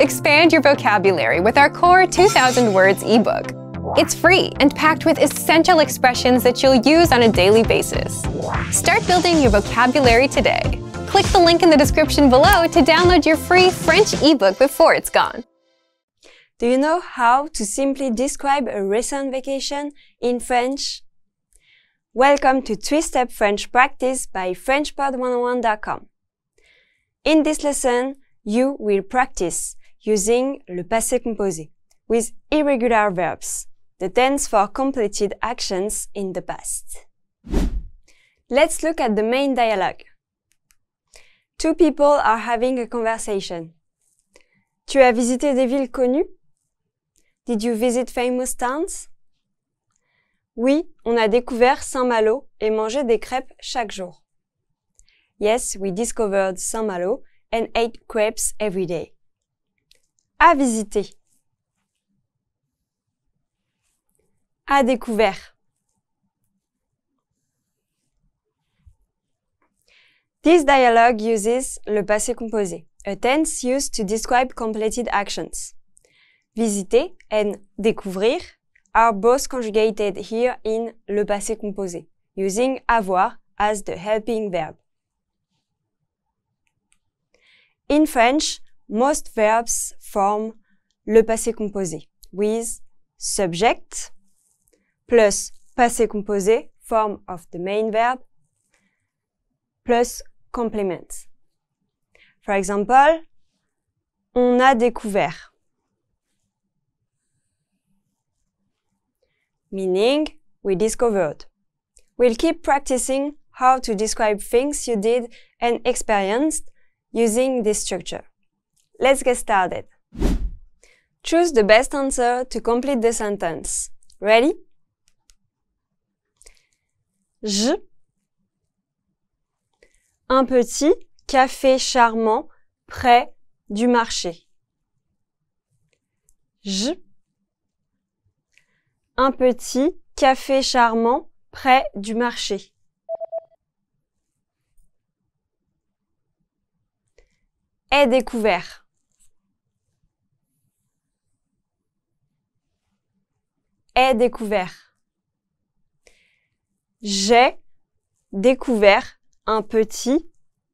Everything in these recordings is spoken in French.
Expand your vocabulary with our Core 2000 Words ebook. It's free and packed with essential expressions that you'll use on a daily basis. Start building your vocabulary today. Click the link in the description below to download your free French ebook before it's gone. Do you know how to simply describe a recent vacation in French? Welcome to 3-Step French Practice by FrenchPod101.com. In this lesson, you will practice using le passé composé with irregular verbs, the tense for completed actions in the past. Let's look at the main dialogue. Two people are having a conversation. Tu as visité des villes connues? Did you visit famous towns? Oui, on a découvert Saint-Malo et mangé des crêpes chaque jour. Yes, we discovered Saint-Malo and ate crepes every day. À visiter. À découvert. This dialogue uses le passé composé, a tense used to describe completed actions. Visiter and découvrir are both conjugated here in le passé composé, using avoir as the helping verb. In French, most verbs form le passé composé with subject plus passé composé, form of the main verb, plus complement. For example, on a découvert. Meaning, we discovered. We'll keep practicing how to describe things you did and experienced using this structure. Let's get started. Choose the best answer to complete the sentence. Ready? Un petit café charmant près du marché. Un petit café charmant près du marché. Est découvert. Est découvert. J'ai découvert un petit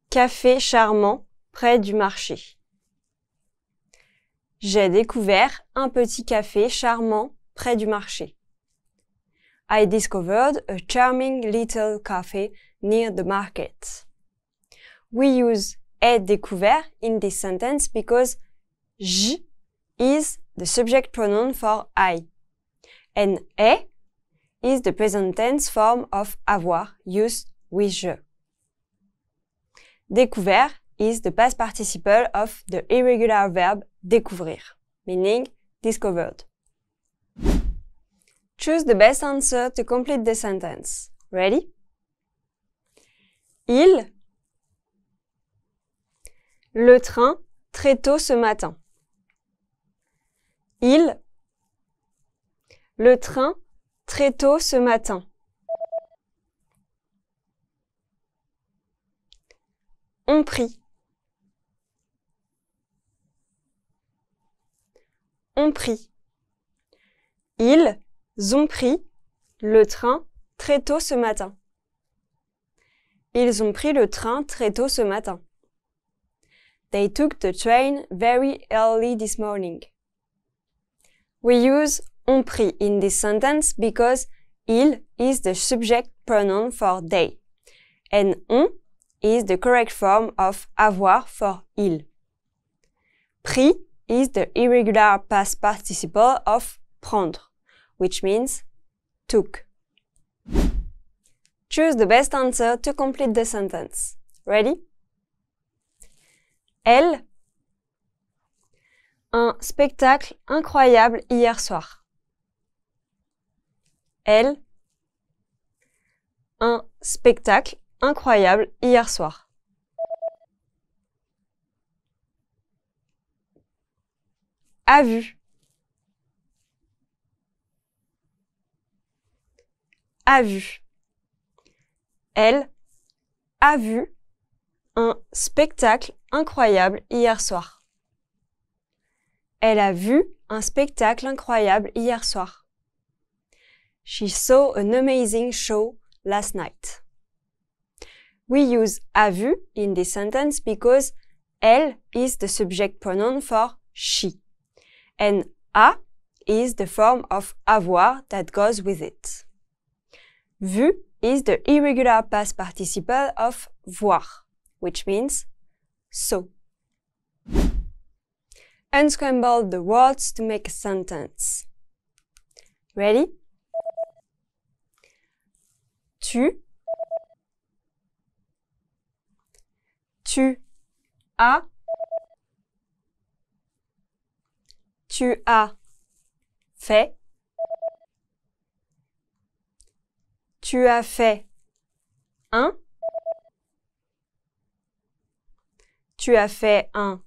café charmant près du marché. J'ai découvert un petit café charmant près du marché. I discovered a charming little cafe near the market. We use est découvert in this sentence because j is the subject pronoun for I, and est is the present tense form of avoir used with je. Découvert is the past participle of the irregular verb découvrir, meaning discovered. Choose the best answer to complete the sentence. Ready? Le train très tôt ce matin. Le train très tôt ce matin. On prit. On prit. Ils ont pris le train très tôt ce matin. Ils ont pris le train très tôt ce matin. They took the train very early this morning. We use ont pris in this sentence because il is the subject pronoun for they, and on is the correct form of avoir for il. Pris is the irregular past participle of prendre, which means took. Choose the best answer to complete the sentence. Ready? Elle, un spectacle incroyable hier soir. Elle, un spectacle incroyable hier soir. A vu. A vu. Elle a vu un spectacle incroyable hier soir. Elle a vu un spectacle incroyable hier soir. She saw an amazing show last night. We use a vu in this sentence because elle is the subject pronoun for she, and a is the form of avoir that goes with it. Vu is the irregular past participle of voir, which means saw. Unscramble the words to make a sentence. Ready? Tu as fait un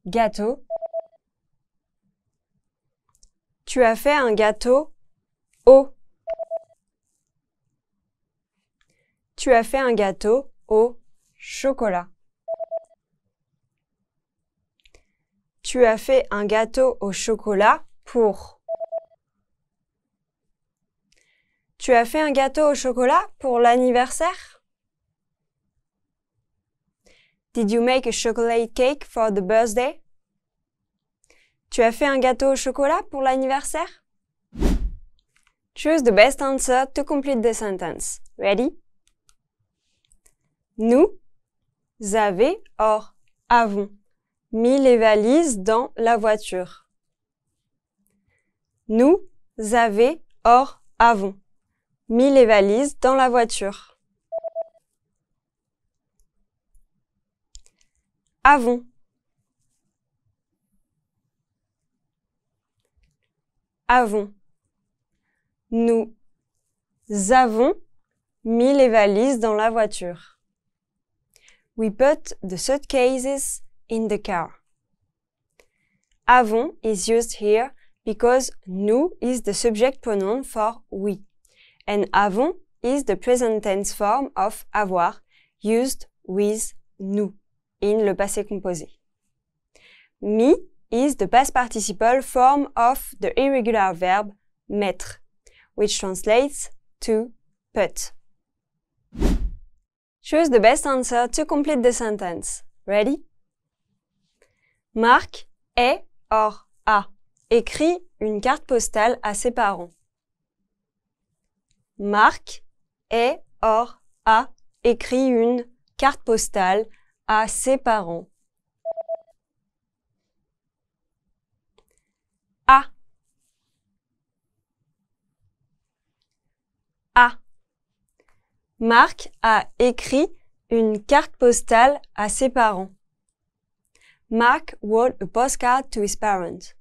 gâteau. Tu as fait un gâteau au. Tu as fait un gâteau au chocolat. Tu as fait un gâteau au chocolat pour. Tu as fait un gâteau au chocolat pour l'anniversaire? Did you make a chocolate cake for the birthday? Tu as fait un gâteau au chocolat pour l'anniversaire? Choose the best answer to complete the sentence. Ready? Nous avons mis les valises dans la voiture. Nous avons mis les valises dans la voiture. Avons. Nous avons mis les valises dans la voiture. We put the suitcases in the car. Avons is used here because nous is the subject pronoun for we, and avons is the present tense form of avoir used with nous in le passé composé. Mis is the past participle form of the irregular verb mettre, which translates to put. Choose the best answer to complete the sentence. Ready? Marc a écrit une carte postale à ses parents. Marc a écrit une carte postale à ses parents. Marc a écrit une carte postale à ses parents. Mark wrote a postcard to his parents.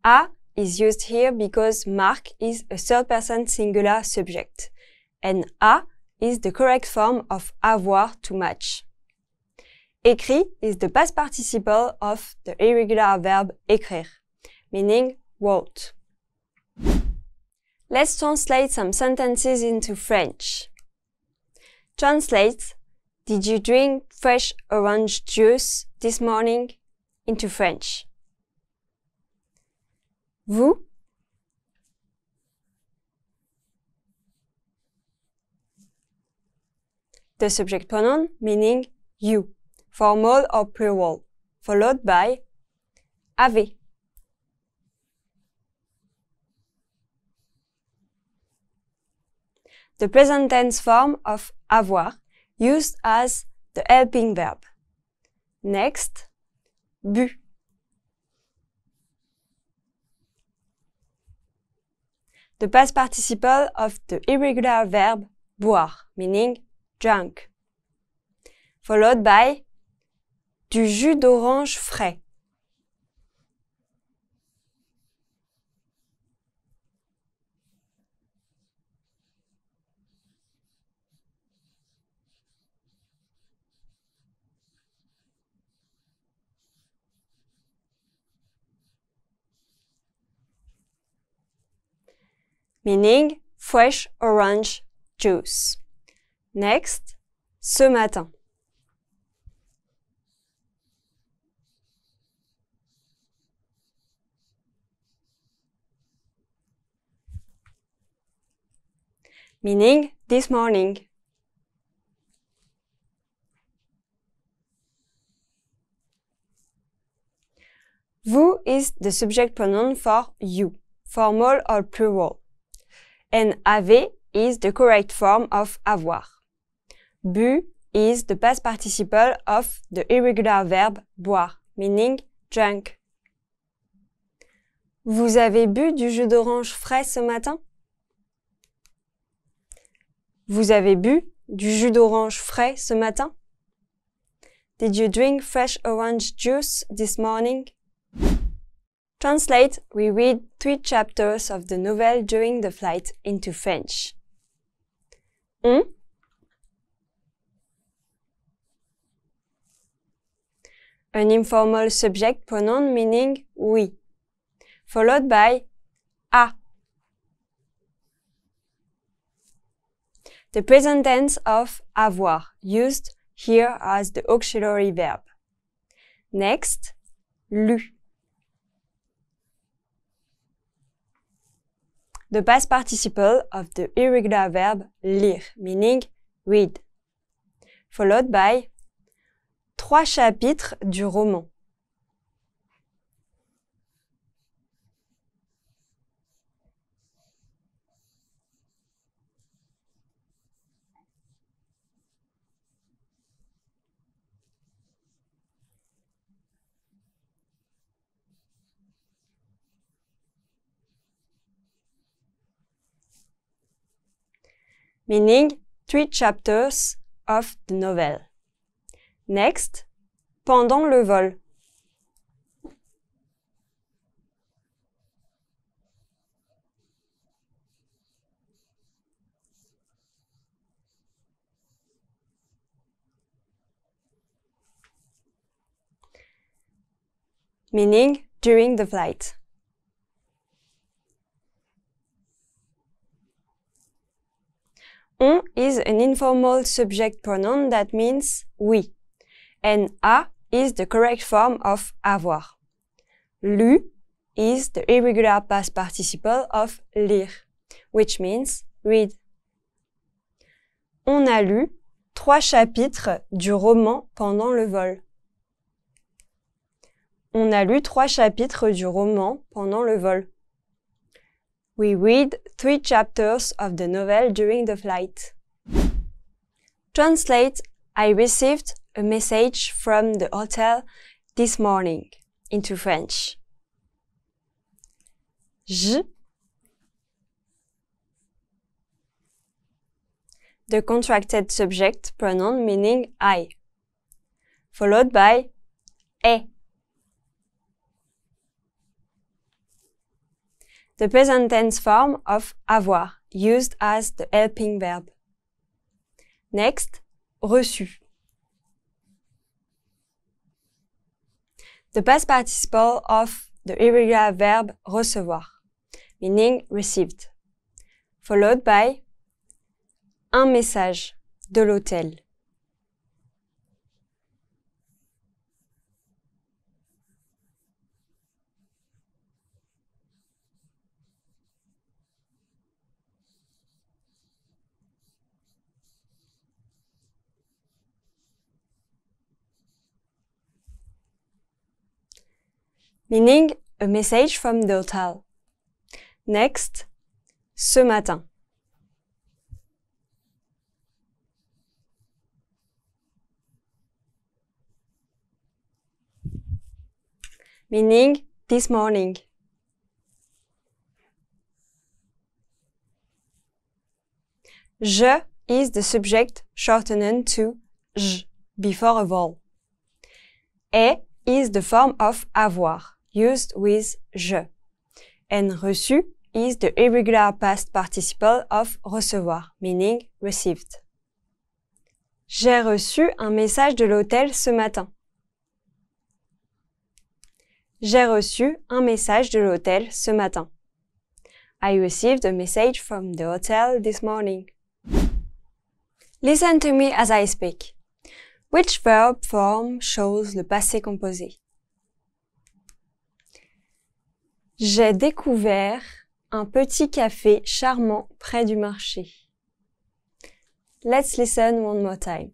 A is used here because Mark is a third-person singular subject, and a is the correct form of avoir to match. Écrit is the past participle of the irregular verb écrire, meaning wrote. Let's translate some sentences into French. Translate, did you drink fresh orange juice this morning? Into French. Vous, the subject pronoun meaning you, formal or plural, followed by avez. The present tense form of avoir, used as the helping verb. Next, bu. The past participle of the irregular verb boire, meaning drunk. Followed by du jus d'orange frais. Meaning fresh orange juice. Next, ce matin. meaning this morning. Vous is the subject pronoun for you, formal or plural. And avez is the correct form of avoir. Bu is the past participle of the irregular verb boire, meaning drunk. Vous avez bu du jus d'orange frais ce matin? Vous avez bu du jus d'orange frais ce matin? Did you drink fresh orange juice this morning? Translate, we read 3 chapters of the novel during the flight into French. On, an informal subject pronoun meaning oui, followed by a. The present tense of avoir, used here as the auxiliary verb. Next, lu. The past participle of the irregular verb lire, meaning read, followed by 3 chapitres du roman. Meaning 3 chapters of the novel. Next, pendant le vol. Meaning during the flight. On is an informal subject pronoun that means oui, and a is the correct form of avoir. Lu is the irregular past participle of lire, which means read. On a lu 3 chapitres du roman pendant le vol. On a lu 3 chapitres du roman pendant le vol. We read 3 chapters of the novel during the flight. Translate, I received a message from the hotel this morning into French. Je, the contracted subject pronoun meaning I, followed by est. The present tense form of avoir, used as the helping verb. Next, reçu. The past participle of the irregular verb recevoir, meaning received, followed by un message de l'hôtel. Meaning a message from the hotel. Next, ce matin. Meaning this morning. Je is the subject shortened to j before a vowel. Et is the form of avoir, used with je. And reçu is the irregular past participle of recevoir, meaning received. J'ai reçu un message de l'hôtel ce matin. J'ai reçu un message de l'hôtel ce matin. I received a message from the hotel this morning. Listen to me as I speak. Which verb form shows le passé composé? J'ai découvert un petit café charmant près du marché. Let's listen one more time.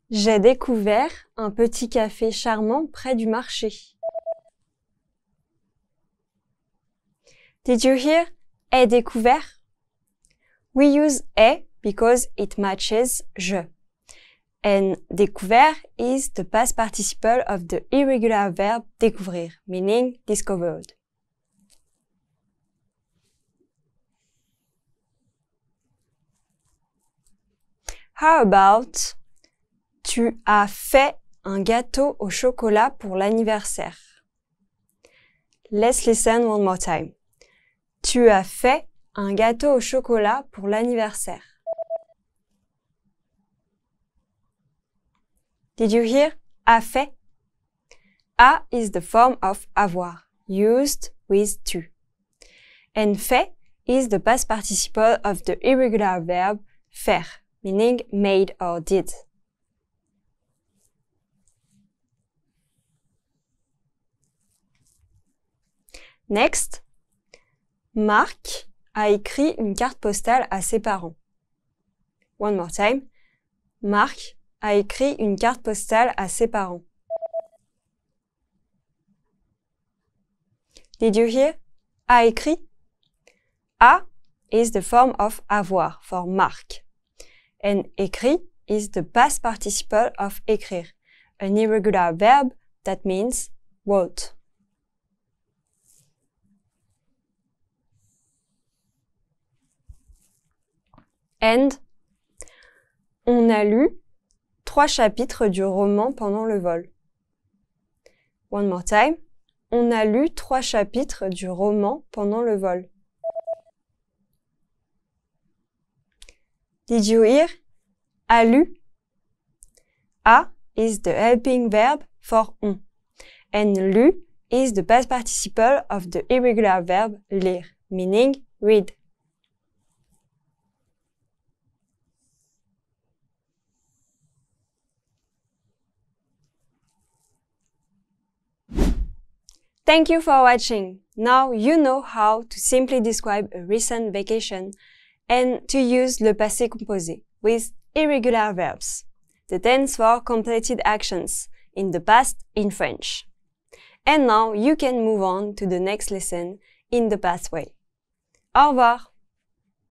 J'ai découvert un petit café charmant près du marché. Did you hear ai découvert? We use ai because it matches je. And découvert is the past participle of the irregular verb découvrir, meaning discovered. How about tu as fait un gâteau au chocolat pour l'anniversaire? Let's listen one more time. Tu as fait un gâteau au chocolat pour l'anniversaire. Did you hear? A fait. A is the form of avoir, used with to. And fait is the past participle of the irregular verb faire, meaning made or did. Next, Marc a écrit une carte postale à ses parents. One more time. Marc a écrit une carte postale à ses parents. Did you hear? A écrit. A is the form of avoir for Marc. And écrit is the past participle of écrire, an irregular verb that means wrote. And on a lu 3 chapitres du roman pendant le vol. One more time. On a lu 3 chapitres du roman pendant le vol. Did you hear? A lu. A is the helping verb for on. And lu is the past participle of the irregular verb lire, meaning read. Thank you for watching. Now you know how to simply describe a recent vacation and to use le passé composé with irregular verbs, the tense for completed actions in the past in French. And now you can move on to the next lesson in the past way. Au revoir!